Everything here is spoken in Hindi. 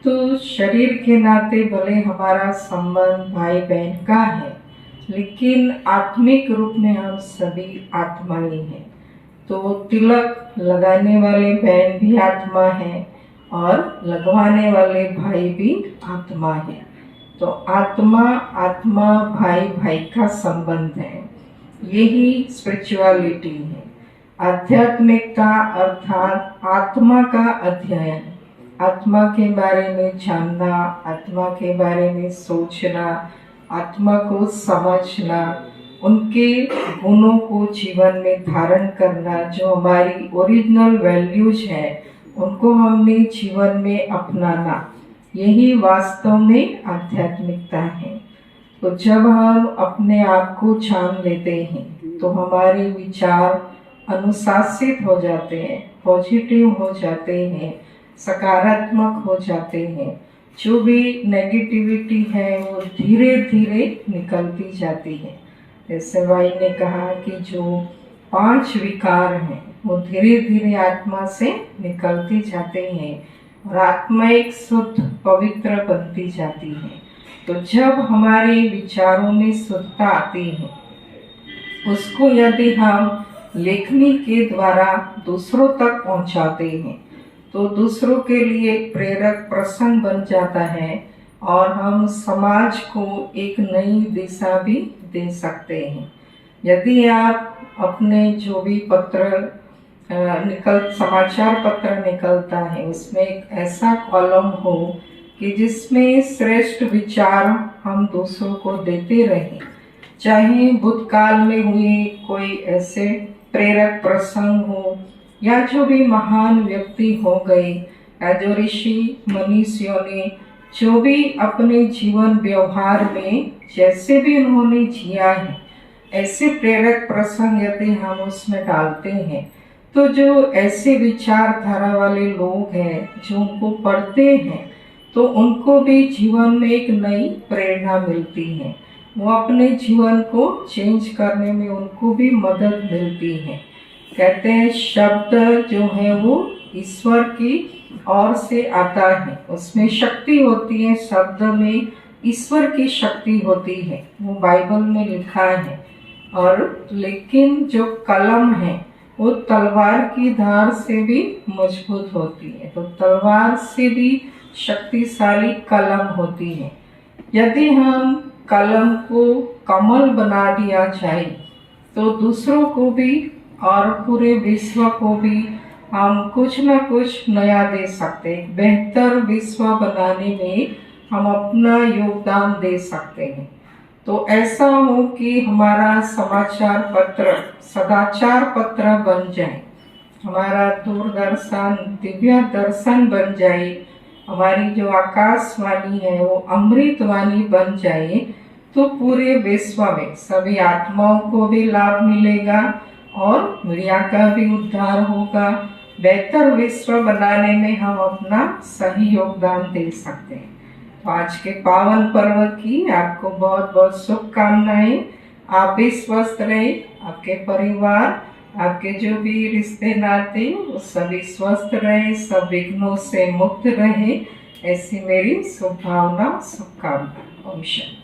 तो शरीर के नाते भले हमारा संबंध भाई बहन का है, लेकिन आत्मिक रूप में हम सभी आत्मा ही हैं। तो तिलक लगाने वाले बहन भी आत्मा है और लगवाने वाले भाई भी आत्मा है। तो आत्मा आत्मा भाई भाई का संबंध है, यही स्पिरिचुअलिटी है। आध्यात्मिकता अर्थात आत्मा का अध्ययन, आत्मा के बारे में जानना, आत्मा के बारे में सोचना, आत्मा को समझना, उनके गुणों को जीवन में धारण करना, जो हमारी ओरिजिनल वैल्यूज है उनको हमने जीवन में अपनाना, यही वास्तव में आध्यात्मिकता है। तो जब हम अपने आप को जान लेते हैं तो हमारे विचार अनुशासित हो जाते हैं, पॉजिटिव हो जाते हैं, सकारात्मक हो जाते हैं। जो भी नेगेटिविटी है वो धीरे धीरे निकलती जाती है। जैसे भाई ने कहा कि जो 5 विकार हैं वो धीरे धीरे आत्मा से निकलती जाते हैं और आत्मा एक शुद्ध पवित्र बनती जाती है। तो जब हमारे विचारों में शुद्धता आती है, उसको यदि हम लेखनी के द्वारा दूसरों तक पहुंचाते हैं तो दूसरों के लिए प्रेरक प्रसंग बन जाता है और हम समाज को एक नई दिशा भी दे सकते हैं। यदि आप अपने जो भी समाचार पत्र निकलता है उसमें एक ऐसा कॉलम हो कि जिसमें श्रेष्ठ विचार हम दूसरों को देते रहें, चाहे भूतकाल में हुए कोई ऐसे प्रेरक प्रसंग हो या जो भी महान व्यक्ति हो गए या जो ऋषि मनीषियों ने जो भी अपने जीवन व्यवहार में जैसे भी उन्होंने जिया है, ऐसे प्रेरक प्रसंग यदि हम उसमें डालते हैं तो जो ऐसे विचारधारा वाले लोग हैं जो उनको पढ़ते हैं तो उनको भी जीवन में एक नई प्रेरणा मिलती है। वो अपने जीवन को चेंज करने में उनको भी मदद मिलती है। कहते हैं शब्द जो है वो ईश्वर की ओर से आता है, उसमें शक्ति होती है, शब्द में ईश्वर की शक्ति होती है, वो बाइबल में लिखा है। और लेकिन जो कलम है वो तलवार की धार से भी मजबूत होती है, तो तलवार से भी शक्तिशाली कलम होती है। यदि हम कलम को कमल बना दिया जाए तो दूसरों को भी और पूरे विश्व को भी हम कुछ न कुछ नया दे सकते हैं। बेहतर विश्व बनाने में हम अपना योगदान दे सकते हैं। तो ऐसा हो कि हमारा समाचार पत्र सदाचार पत्र बन जाए, हमारा दूरदर्शन दिव्य दर्शन बन जाए, हमारी जो आकाशवाणी है वो अमृतवाणी बन जाए, तो पूरे विश्व में सभी आत्माओं को भी लाभ मिलेगा और मीडिया का भी उद्धार होगा। बेहतर विश्व बनाने में हम अपना सही योगदान दे सकते हैं। तो आज के पावन पर्व की आपको बहुत बहुत शुभकामनाएं। आप भी स्वस्थ रहें, आपके परिवार, आपके जो भी रिश्ते नाते वो सभी स्वस्थ रहें, सब विघ्नों से मुक्त रहें, ऐसी मेरी शुभकामना शुभकामना। ओम शांति।